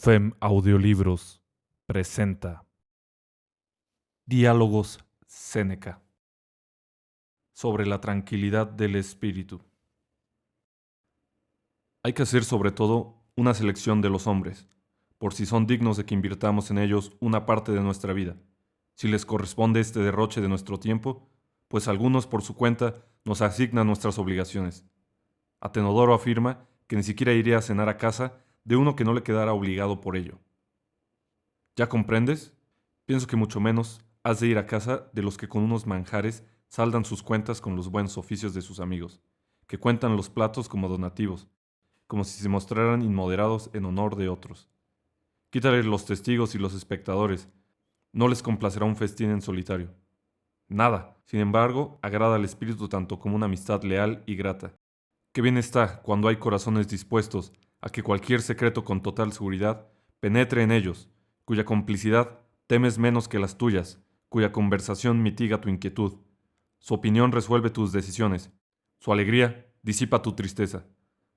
FEM Audiolibros presenta Diálogos Séneca sobre la tranquilidad del espíritu. Hay que hacer sobre todo una selección de los hombres, por si son dignos de que invirtamos en ellos una parte de nuestra vida. Si les corresponde este derroche de nuestro tiempo, pues algunos por su cuenta nos asignan nuestras obligaciones. Atenodoro afirma que ni siquiera iría a cenar a casa de uno que no le quedara obligado por ello. ¿Ya comprendes? Pienso que mucho menos has de ir a casa de los que con unos manjares saldan sus cuentas con los buenos oficios de sus amigos, que cuentan los platos como donativos, como si se mostraran inmoderados en honor de otros. Quítale los testigos y los espectadores, no les complacerá un festín en solitario. Nada, sin embargo, agrada al espíritu tanto como una amistad leal y grata. Qué bien está cuando hay corazones dispuestos a que cualquier secreto con total seguridad penetre en ellos, cuya complicidad temes menos que las tuyas, cuya conversación mitiga tu inquietud. Su opinión resuelve tus decisiones, su alegría disipa tu tristeza,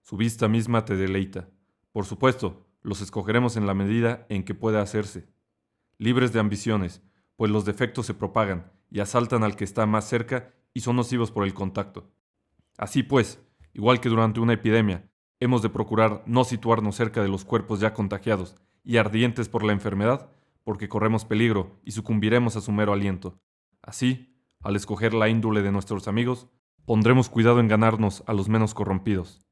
su vista misma te deleita. Por supuesto, los escogeremos en la medida en que pueda hacerse. Libres de ambiciones, pues los defectos se propagan y asaltan al que está más cerca y son nocivos por el contacto. Así pues, igual que durante una epidemia, hemos de procurar no situarnos cerca de los cuerpos ya contagiados y ardientes por la enfermedad, porque corremos peligro y sucumbiremos a su mero aliento. Así, al escoger la índole de nuestros amigos, pondremos cuidado en ganarnos a los menos corrompidos.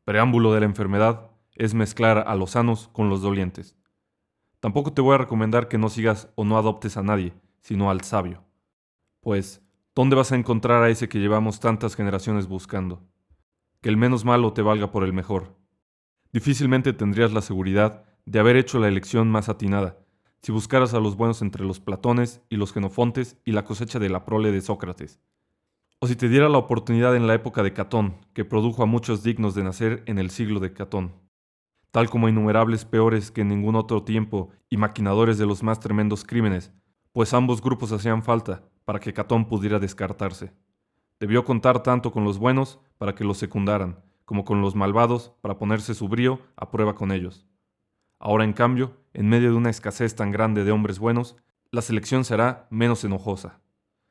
Preámbulo de la enfermedad es mezclar a los sanos con los dolientes. Tampoco te voy a recomendar que no sigas o no adoptes a nadie, sino al sabio. Pues, ¿dónde vas a encontrar a ese que llevamos tantas generaciones buscando? Que el menos malo te valga por el mejor. Difícilmente tendrías la seguridad de haber hecho la elección más atinada, si buscaras a los buenos entre los Platones y los Genofontes y la cosecha de la prole de Sócrates. O si te diera la oportunidad en la época de Catón, que produjo a muchos dignos de nacer en el siglo de Catón, tal como innumerables peores que en ningún otro tiempo y maquinadores de los más tremendos crímenes, pues ambos grupos hacían falta para que Catón pudiera descartarse. Debió contar tanto con los buenos para que los secundaran, como con los malvados para ponerse su brío a prueba con ellos. Ahora, en cambio, en medio de una escasez tan grande de hombres buenos, la selección será menos enojosa.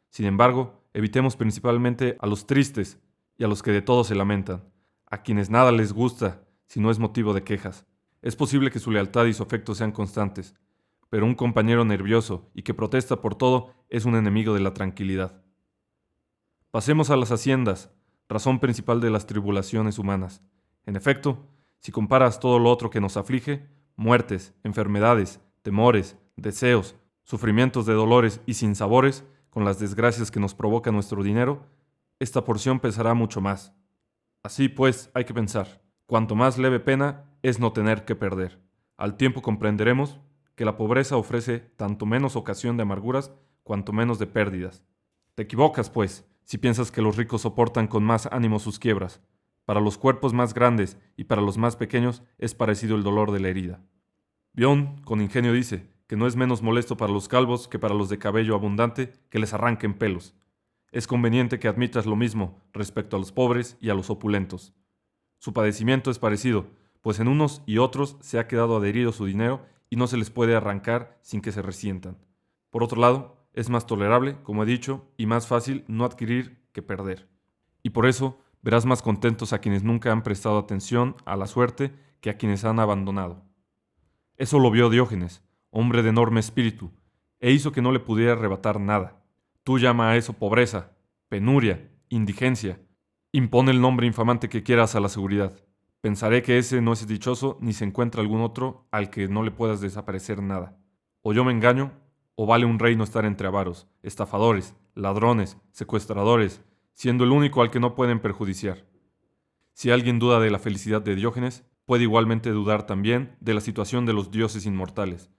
Sin embargo, evitemos principalmente a los tristes y a los que de todo se lamentan, a quienes nada les gusta si no es motivo de quejas. Es posible que su lealtad y su afecto sean constantes, pero un compañero nervioso y que protesta por todo es un enemigo de la tranquilidad. Pasemos a las haciendas, razón principal de las tribulaciones humanas. En efecto, si comparas todo lo otro que nos aflige, muertes, enfermedades, temores, deseos, sufrimientos de dolores y sinsabores, con las desgracias que nos provoca nuestro dinero, esta porción pesará mucho más. Así pues, hay que pensar, cuanto más leve pena es no tener que perder. Al tiempo comprenderemos que la pobreza ofrece tanto menos ocasión de amarguras, cuanto menos de pérdidas. Te equivocas, pues, si piensas que los ricos soportan con más ánimo sus quiebras. Para los cuerpos más grandes y para los más pequeños es parecido el dolor de la herida. Bion, con ingenio, dice que no es menos molesto para los calvos que para los de cabello abundante que les arranquen pelos. Es conveniente que admitas lo mismo respecto a los pobres y a los opulentos. Su padecimiento es parecido, pues en unos y otros se ha quedado adherido su dinero y no se les puede arrancar sin que se resientan. Por otro lado, es más tolerable, como he dicho, y más fácil no adquirir que perder. Y por eso verás más contentos a quienes nunca han prestado atención a la suerte que a quienes han abandonado. Eso lo vio Diógenes, hombre de enorme espíritu, e hizo que no le pudiera arrebatar nada. Tú llama a eso pobreza, penuria, indigencia. Impone el nombre infamante que quieras a la seguridad. Pensaré que ese no es dichoso ni se encuentra algún otro al que no le puedas desaparecer nada. O yo me engaño, o vale un reino estar entre avaros, estafadores, ladrones, secuestradores, siendo el único al que no pueden perjudiciar. Si alguien duda de la felicidad de Diógenes, puede igualmente dudar también de la situación de los dioses inmortales.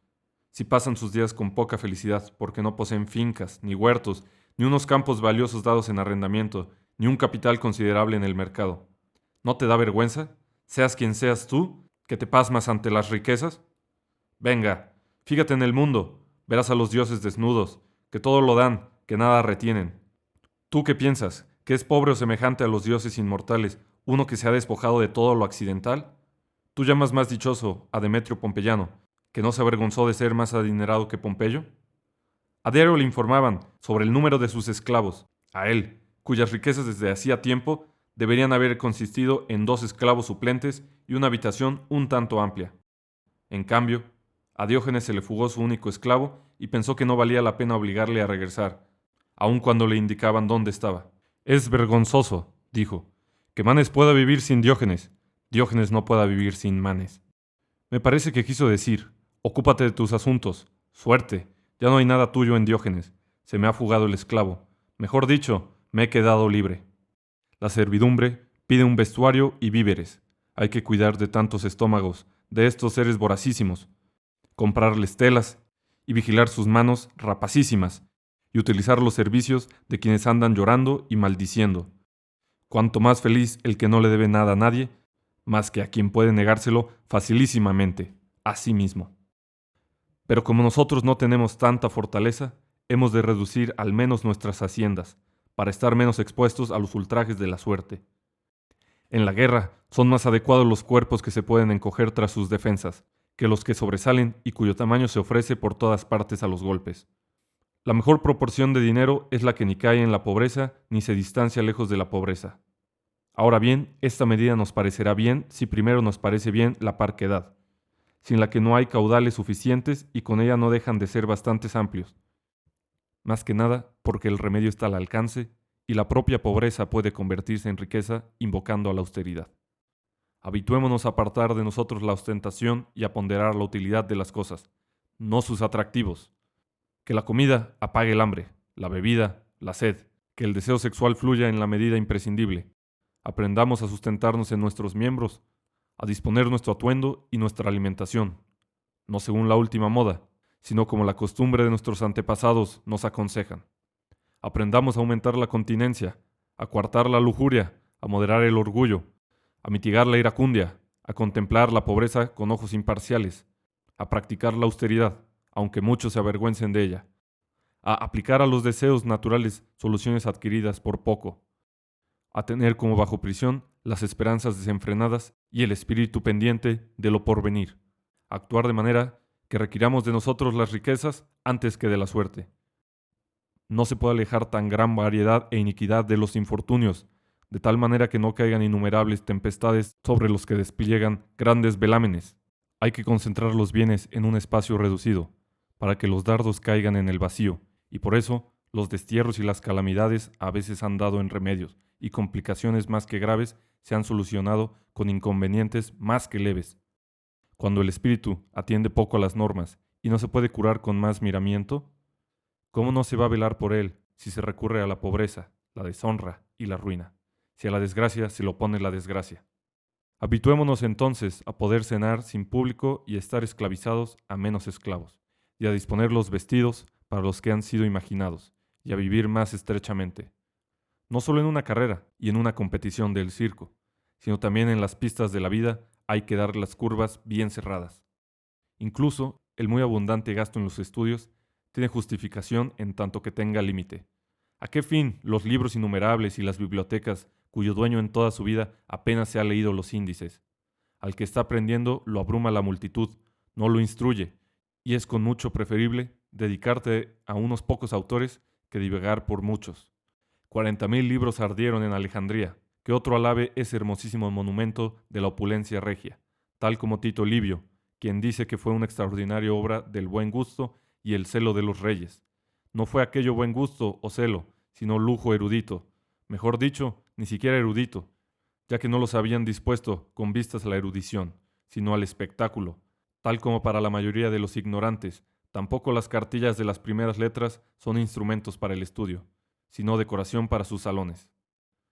Si pasan sus días con poca felicidad porque no poseen fincas, ni huertos, ni unos campos valiosos dados en arrendamiento, ni un capital considerable en el mercado, ¿no te da vergüenza, seas quien seas tú, que te pasmas ante las riquezas? Venga, fíjate en el mundo, verás a los dioses desnudos, que todo lo dan, que nada retienen. ¿Tú qué piensas? ¿Que es pobre o semejante a los dioses inmortales uno que se ha despojado de todo lo accidental? Tú llamas más dichoso a Demetrio Pompeyano, que no se avergonzó de ser más adinerado que Pompeyo? A diario le informaban sobre el número de sus esclavos, a él, cuyas riquezas desde hacía tiempo deberían haber consistido en 2 esclavos suplentes y una habitación un tanto amplia. En cambio, a Diógenes se le fugó su único esclavo y pensó que no valía la pena obligarle a regresar, aun cuando le indicaban dónde estaba. Es vergonzoso, dijo, que Manes pueda vivir sin Diógenes. Diógenes no pueda vivir sin Manes. Me parece que quiso decir, ocúpate de tus asuntos, suerte, ya no hay nada tuyo en Diógenes, se me ha fugado el esclavo. Mejor dicho, me he quedado libre. La servidumbre pide un vestuario y víveres. Hay que cuidar de tantos estómagos, de estos seres voracísimos, comprarles telas y vigilar sus manos rapacísimas, y utilizar los servicios de quienes andan llorando y maldiciendo. Cuanto más feliz el que no le debe nada a nadie, más que a quien puede negárselo facilísimamente, a sí mismo. Pero como nosotros no tenemos tanta fortaleza, hemos de reducir al menos nuestras haciendas, para estar menos expuestos a los ultrajes de la suerte. En la guerra son más adecuados los cuerpos que se pueden encoger tras sus defensas, que los que sobresalen y cuyo tamaño se ofrece por todas partes a los golpes. La mejor proporción de dinero es la que ni cae en la pobreza ni se distancia lejos de la pobreza. Ahora bien, esta medida nos parecerá bien si primero nos parece bien la parquedad, sin la que no hay caudales suficientes y con ella no dejan de ser bastantes amplios. Más que nada porque el remedio está al alcance y la propia pobreza puede convertirse en riqueza invocando a la austeridad. Habituémonos a apartar de nosotros la ostentación y a ponderar la utilidad de las cosas, no sus atractivos. Que la comida apague el hambre, la bebida, la sed, que el deseo sexual fluya en la medida imprescindible. Aprendamos a sustentarnos en nuestros miembros, a disponer nuestro atuendo y nuestra alimentación, no según la última moda, sino como la costumbre de nuestros antepasados nos aconsejan. Aprendamos a aumentar la continencia, a coartar la lujuria, a moderar el orgullo, a mitigar la iracundia, a contemplar la pobreza con ojos imparciales, a practicar la austeridad, aunque muchos se avergüencen de ella, a aplicar a los deseos naturales soluciones adquiridas por poco, a tener como bajo prisión las esperanzas desenfrenadas y el espíritu pendiente de lo porvenir, a actuar de manera que requiramos de nosotros las riquezas antes que de la suerte. No se puede alejar tan gran variedad e iniquidad de los infortunios, de tal manera que no caigan innumerables tempestades sobre los que despliegan grandes velámenes. Hay que concentrar los bienes en un espacio reducido, para que los dardos caigan en el vacío, y por eso los destierros y las calamidades a veces han dado en remedios, y complicaciones más que graves se han solucionado con inconvenientes más que leves. Cuando el espíritu atiende poco a las normas y no se puede curar con más miramiento, ¿cómo no se va a velar por él si se recurre a la pobreza, la deshonra y la ruina? Si a la desgracia se le opone la desgracia. Habituémonos entonces a poder cenar sin público y estar esclavizados a menos esclavos, y a disponer los vestidos para los que han sido imaginados, y a vivir más estrechamente. No solo en una carrera y en una competición del circo, sino también en las pistas de la vida hay que dar las curvas bien cerradas. Incluso el muy abundante gasto en los estudios tiene justificación en tanto que tenga límite. ¿A qué fin los libros innumerables y las bibliotecas cuyo dueño en toda su vida apenas se ha leído los índices? Al que está aprendiendo lo abruma la multitud, no lo instruye, y es con mucho preferible dedicarte a unos pocos autores que divagar por muchos. 40.000 libros ardieron en Alejandría, que otro alabe ese hermosísimo monumento de la opulencia regia, tal como Tito Livio, quien dice que fue una extraordinaria obra del buen gusto y el celo de los reyes. No fue aquello buen gusto o celo, sino lujo erudito, mejor dicho, ni siquiera erudito, ya que no los habían dispuesto con vistas a la erudición, sino al espectáculo, tal como para la mayoría de los ignorantes, tampoco las cartillas de las primeras letras son instrumentos para el estudio, sino decoración para sus salones.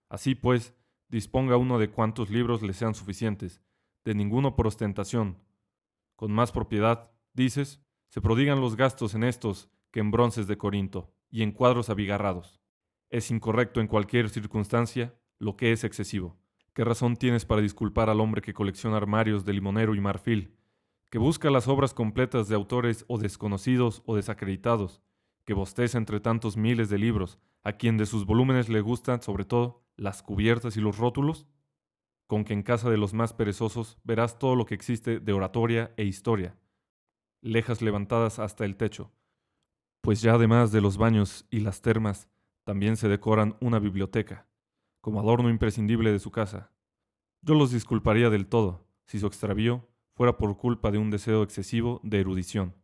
Así pues, disponga uno de cuantos libros le sean suficientes, de ninguno por ostentación. Con más propiedad, dices, se prodigan los gastos en estos que en bronces de Corinto y en cuadros abigarrados. Es incorrecto en cualquier circunstancia lo que es excesivo. ¿Qué razón tienes para disculpar al hombre que colecciona armarios de limonero y marfil, que busca las obras completas de autores o desconocidos o desacreditados, que bosteza entre tantos miles de libros, a quien de sus volúmenes le gustan sobre todo las cubiertas y los rótulos? Con que en casa de los más perezosos verás todo lo que existe de oratoria e historia, lejas levantadas hasta el techo, pues ya además de los baños y las termas, también se decoran una biblioteca, como adorno imprescindible de su casa. Yo los disculparía del todo si su extravío fuera por culpa de un deseo excesivo de erudición.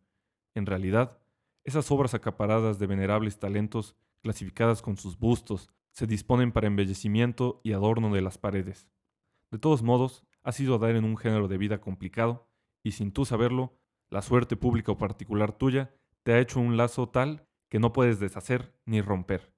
En realidad, esas obras acaparadas de venerables talentos, clasificadas con sus bustos, se disponen para embellecimiento y adorno de las paredes. De todos modos, has ido a dar en un género de vida complicado, y sin tú saberlo, la suerte pública o particular tuya te ha hecho un lazo tal que no puedes deshacer ni romper.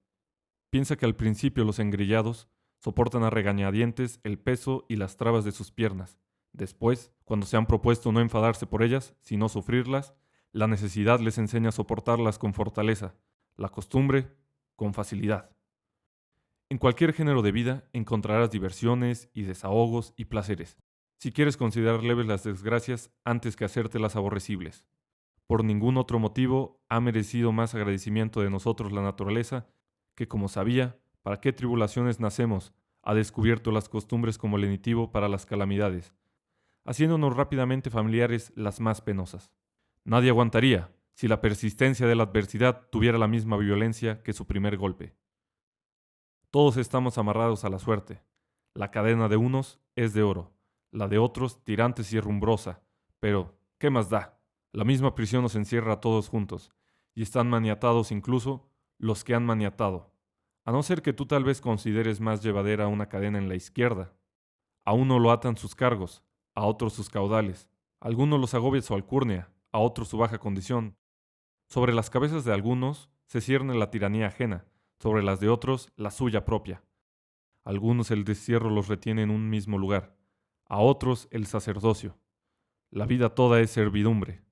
Piensa que al principio los engrillados soportan a regañadientes el peso y las trabas de sus piernas. Después, cuando se han propuesto no enfadarse por ellas, sino sufrirlas, la necesidad les enseña a soportarlas con fortaleza, la costumbre con facilidad. En cualquier género de vida encontrarás diversiones y desahogos y placeres, si quieres considerar leves las desgracias antes que hacértelas aborrecibles. Por ningún otro motivo ha merecido más agradecimiento de nosotros la naturaleza, que como sabía para qué tribulaciones nacemos, ha descubierto las costumbres como lenitivo para las calamidades, haciéndonos rápidamente familiares las más penosas. Nadie aguantaría si la persistencia de la adversidad tuviera la misma violencia que su primer golpe. Todos estamos amarrados a la suerte. La cadena de unos es de oro, la de otros tirantes y herrumbrosa, pero ¿qué más da? La misma prisión nos encierra a todos juntos, y están maniatados incluso los que han maniatado, a no ser que tú tal vez consideres más llevadera una cadena en la izquierda. A uno lo atan sus cargos, a otros sus caudales, a algunos los agobia su alcurnia, a otros su baja condición. Sobre las cabezas de algunos se cierne la tiranía ajena, sobre las de otros la suya propia. A algunos el destierro los retiene en un mismo lugar, a otros el sacerdocio. La vida toda es servidumbre.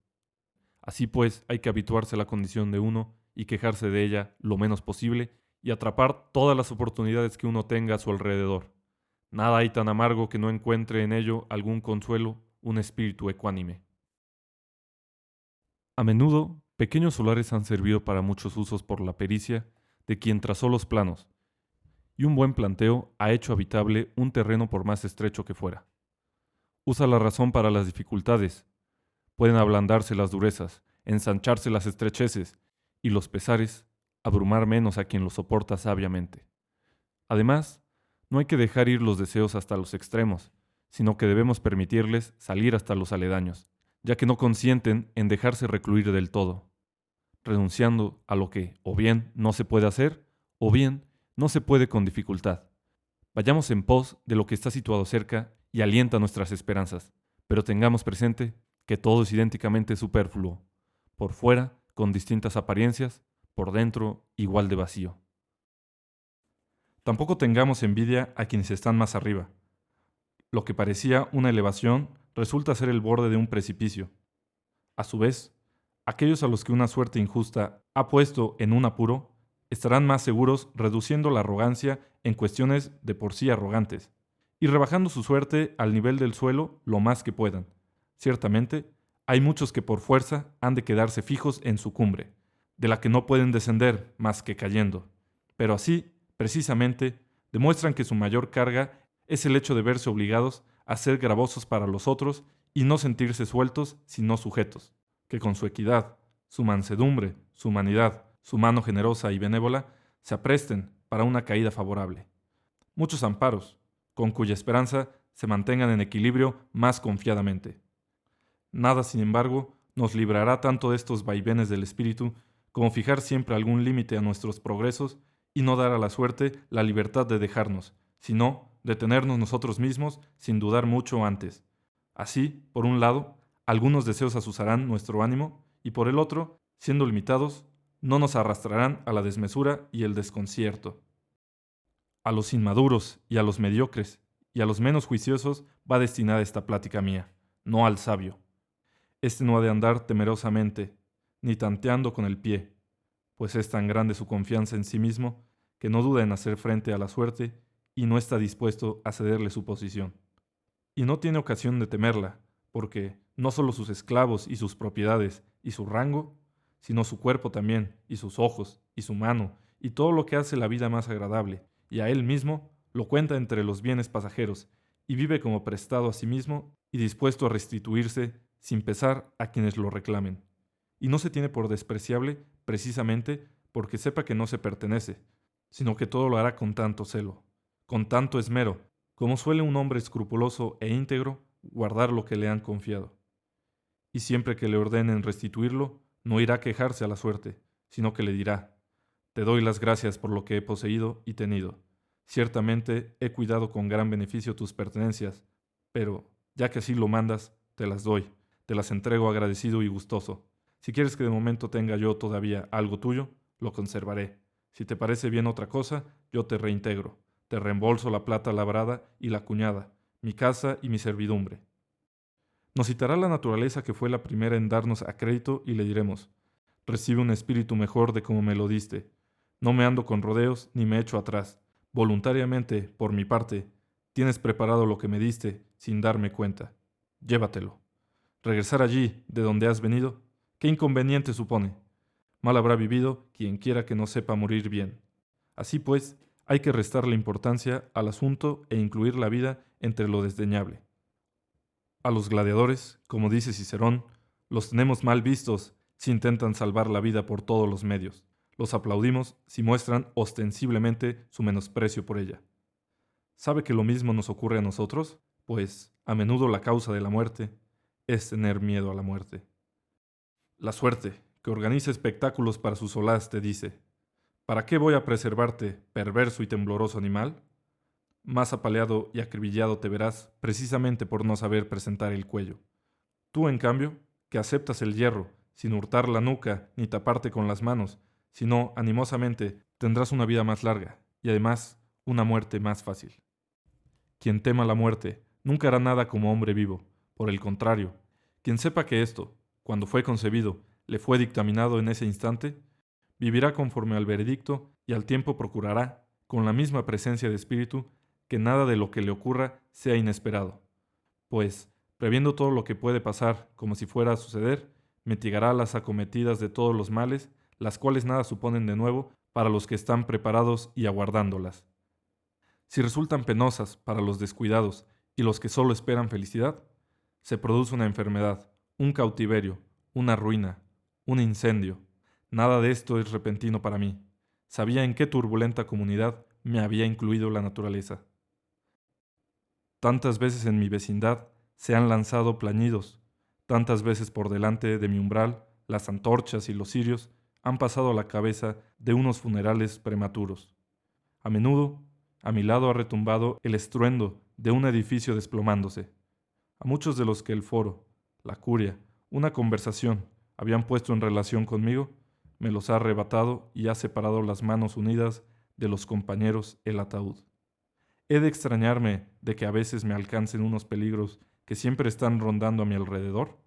Así pues, hay que habituarse a la condición de uno y quejarse de ella lo menos posible y atrapar todas las oportunidades que uno tenga a su alrededor. Nada hay tan amargo que no encuentre en ello algún consuelo, un espíritu ecuánime. A menudo, pequeños solares han servido para muchos usos por la pericia de quien trazó los planos, y un buen planteo ha hecho habitable un terreno por más estrecho que fuera. Usa la razón para las dificultades. Pueden ablandarse las durezas, ensancharse las estrecheces, y los pesares abrumar menos a quien los soporta sabiamente. Además, no hay que dejar ir los deseos hasta los extremos, sino que debemos permitirles salir hasta los aledaños, ya que no consienten en dejarse recluir del todo, renunciando a lo que o bien no se puede hacer, o bien no se puede con dificultad. Vayamos en pos de lo que está situado cerca y alienta nuestras esperanzas, pero tengamos presente que todo es idénticamente superfluo, por fuera con distintas apariencias, por dentro igual de vacío. Tampoco tengamos envidia a quienes están más arriba. Lo que parecía una elevación resulta ser el borde de un precipicio. A su vez, aquellos a los que una suerte injusta ha puesto en un apuro estarán más seguros reduciendo la arrogancia en cuestiones de por sí arrogantes y rebajando su suerte al nivel del suelo lo más que puedan. Ciertamente, hay muchos que por fuerza han de quedarse fijos en su cumbre, de la que no pueden descender más que cayendo. Pero así, precisamente, demuestran que su mayor carga es el hecho de verse obligados a ser gravosos para los otros y no sentirse sueltos, sino sujetos, que con su equidad, su mansedumbre, su humanidad, su mano generosa y benévola, se apresten para una caída favorable. Muchos amparos, con cuya esperanza se mantengan en equilibrio más confiadamente. Nada, sin embargo, nos librará tanto de estos vaivenes del espíritu como fijar siempre algún límite a nuestros progresos y no dar a la suerte la libertad de dejarnos, sino detenernos nosotros mismos sin dudar mucho antes. Así, por un lado, algunos deseos azuzarán nuestro ánimo y por el otro, siendo limitados, no nos arrastrarán a la desmesura y el desconcierto. A los inmaduros y a los mediocres y a los menos juiciosos va destinada esta plática mía, no al sabio. Este no ha de andar temerosamente, ni tanteando con el pie, pues es tan grande su confianza en sí mismo que no duda en hacer frente a la suerte y no está dispuesto a cederle su posición. Y no tiene ocasión de temerla, porque no solo sus esclavos y sus propiedades y su rango, sino su cuerpo también, y sus ojos, y su mano, y todo lo que hace la vida más agradable, y a él mismo lo cuenta entre los bienes pasajeros, y vive como prestado a sí mismo y dispuesto a restituirse sin pesar a quienes lo reclamen. Y no se tiene por despreciable precisamente porque sepa que no se pertenece, sino que todo lo hará con tanto celo, con tanto esmero, como suele un hombre escrupuloso e íntegro guardar lo que le han confiado. Y siempre que le ordenen restituirlo, no irá a quejarse a la suerte, sino que le dirá: te doy las gracias por lo que he poseído y tenido. Ciertamente he cuidado con gran beneficio tus pertenencias, pero, ya que así lo mandas, te las doy, te las entrego agradecido y gustoso. Si quieres que de momento tenga yo todavía algo tuyo, lo conservaré. Si te parece bien otra cosa, yo te reintegro. Te reembolso la plata labrada y la cuñada, mi casa y mi servidumbre. Nos citará la naturaleza que fue la primera en darnos a crédito y le diremos: recibe un espíritu mejor de como me lo diste. No me ando con rodeos ni me echo atrás. Voluntariamente, por mi parte, tienes preparado lo que me diste sin darme cuenta. Llévatelo. Regresar allí, de donde has venido, ¿qué inconveniente supone? Mal habrá vivido quien quiera que no sepa morir bien. Así pues, hay que restarle importancia al asunto e incluir la vida entre lo desdeñable. A los gladiadores, como dice Cicerón, los tenemos mal vistos si intentan salvar la vida por todos los medios. Los aplaudimos si muestran ostensiblemente su menosprecio por ella. ¿Sabe que lo mismo nos ocurre a nosotros? Pues, a menudo la causa de la muerte es tener miedo a la muerte. La suerte, que organiza espectáculos para su solaz, te dice: ¿para qué voy a preservarte, perverso y tembloroso animal? Más apaleado y acribillado te verás precisamente por no saber presentar el cuello. Tú, en cambio, que aceptas el hierro, sin hurtar la nuca ni taparte con las manos, sino animosamente tendrás una vida más larga y además una muerte más fácil. Quien tema la muerte nunca hará nada como hombre vivo. Por el contrario, quien sepa que esto, cuando fue concebido, le fue dictaminado en ese instante, vivirá conforme al veredicto y al tiempo procurará, con la misma presencia de espíritu, que nada de lo que le ocurra sea inesperado, pues, previendo todo lo que puede pasar como si fuera a suceder, mitigará las acometidas de todos los males, las cuales nada suponen de nuevo para los que están preparados y aguardándolas. Si resultan penosas para los descuidados y los que solo esperan felicidad, se produce una enfermedad, un cautiverio, una ruina, un incendio. Nada de esto es repentino para mí. Sabía en qué turbulenta comunidad me había incluido la naturaleza. Tantas veces en mi vecindad se han lanzado plañidos, tantas veces por delante de mi umbral las antorchas y los cirios han pasado a la cabeza de unos funerales prematuros. A menudo, a mi lado ha retumbado el estruendo de un edificio desplomándose. A muchos de los que el foro, la curia, una conversación habían puesto en relación conmigo, me los ha arrebatado y ha separado las manos unidas de los compañeros el ataúd. ¿He de extrañarme de que a veces me alcancen unos peligros que siempre están rondando a mi alrededor?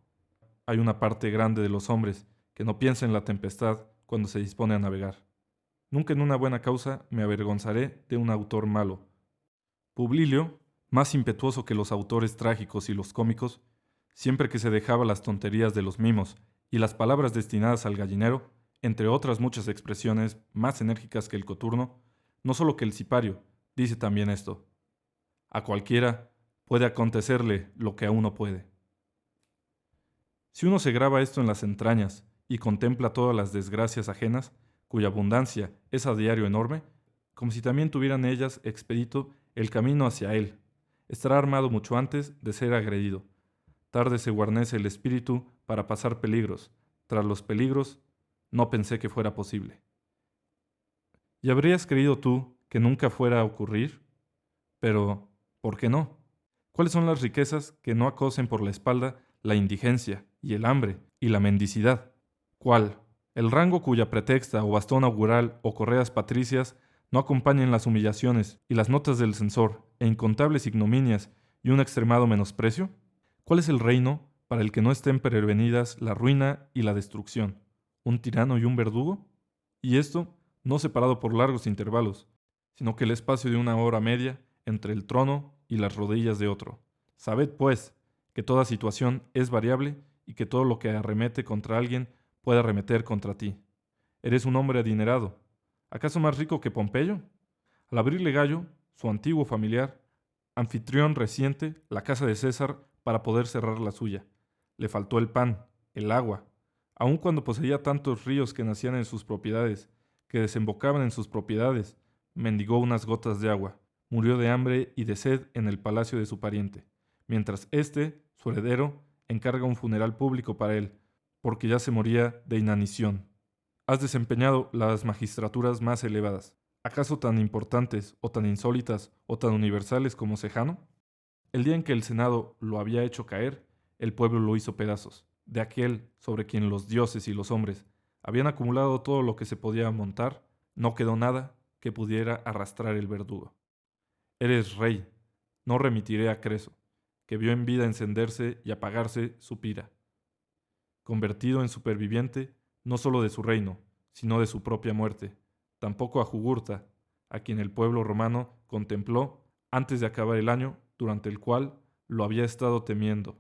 Hay una parte grande de los hombres que no piensa en la tempestad cuando se dispone a navegar. Nunca en una buena causa me avergonzaré de un autor malo. Publilio, más impetuoso que los autores trágicos y los cómicos, siempre que se dejaba las tonterías de los mimos y las palabras destinadas al gallinero, entre otras muchas expresiones más enérgicas que el coturno, no solo que el sipario, dice también esto: a cualquiera puede acontecerle lo que a uno puede. Si uno se graba esto en las entrañas y contempla todas las desgracias ajenas, cuya abundancia es a diario enorme, como si también tuvieran ellas expedito el camino hacia él, estará armado mucho antes de ser agredido. Tarde se guarnece el espíritu para pasar peligros. Tras los peligros, no pensé que fuera posible. ¿Y habrías creído tú que nunca fuera a ocurrir? Pero, ¿por qué no? ¿Cuáles son las riquezas que no acosen por la espalda la indigencia y el hambre y la mendicidad? ¿Cuál? El rango cuya pretexta o bastón augural o correas patricias no acompañen las humillaciones y las notas del censor e incontables ignominias y un extremado menosprecio? ¿Cuál es el reino para el que no estén prevenidas la ruina y la destrucción? ¿Un tirano y un verdugo? Y esto no separado por largos intervalos, sino que el espacio de una hora media entre el trono y las rodillas de otro. Sabed, pues, que toda situación es variable y que todo lo que arremete contra alguien puede arremeter contra ti. Eres un hombre adinerado, ¿acaso más rico que Pompeyo? Al abrirle Gallo, su antiguo familiar, anfitrión reciente, la casa de César para poder cerrar la suya, Le faltó el pan, el agua, aun cuando poseía tantos ríos que nacían en sus propiedades, que desembocaban en sus propiedades, mendigó unas gotas de agua. Murió de hambre y de sed en el palacio de su pariente, mientras éste, su heredero, encarga un funeral público para él, porque ya se moría de inanición. Has desempeñado las magistraturas más elevadas, ¿acaso tan importantes o tan insólitas o tan universales como Sejano? El día en que el Senado lo había hecho caer, el pueblo lo hizo pedazos. De aquel sobre quien los dioses y los hombres habían acumulado todo lo que se podía montar, no quedó nada que pudiera arrastrar el verdugo. Eres rey, no remitiré a Creso, que vio en vida encenderse y apagarse su pira, convertido en superviviente no solo de su reino, sino de su propia muerte, tampoco a Jugurta, a quien el pueblo romano contempló antes de acabar el año durante el cual lo había estado temiendo,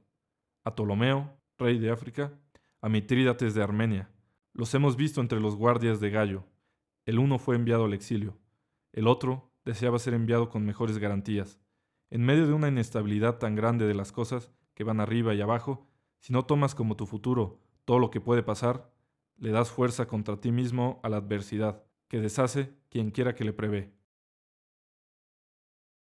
a Ptolomeo, rey de África, a Mitrídates de Armenia. Los hemos visto entre los guardias de Gallo. El uno fue enviado al exilio, el otro deseaba ser enviado con mejores garantías. En medio de una inestabilidad tan grande de las cosas que van arriba y abajo, si no tomas como tu futuro todo lo que puede pasar, le das fuerza contra ti mismo a la adversidad, que deshace quien quiera que le prevé.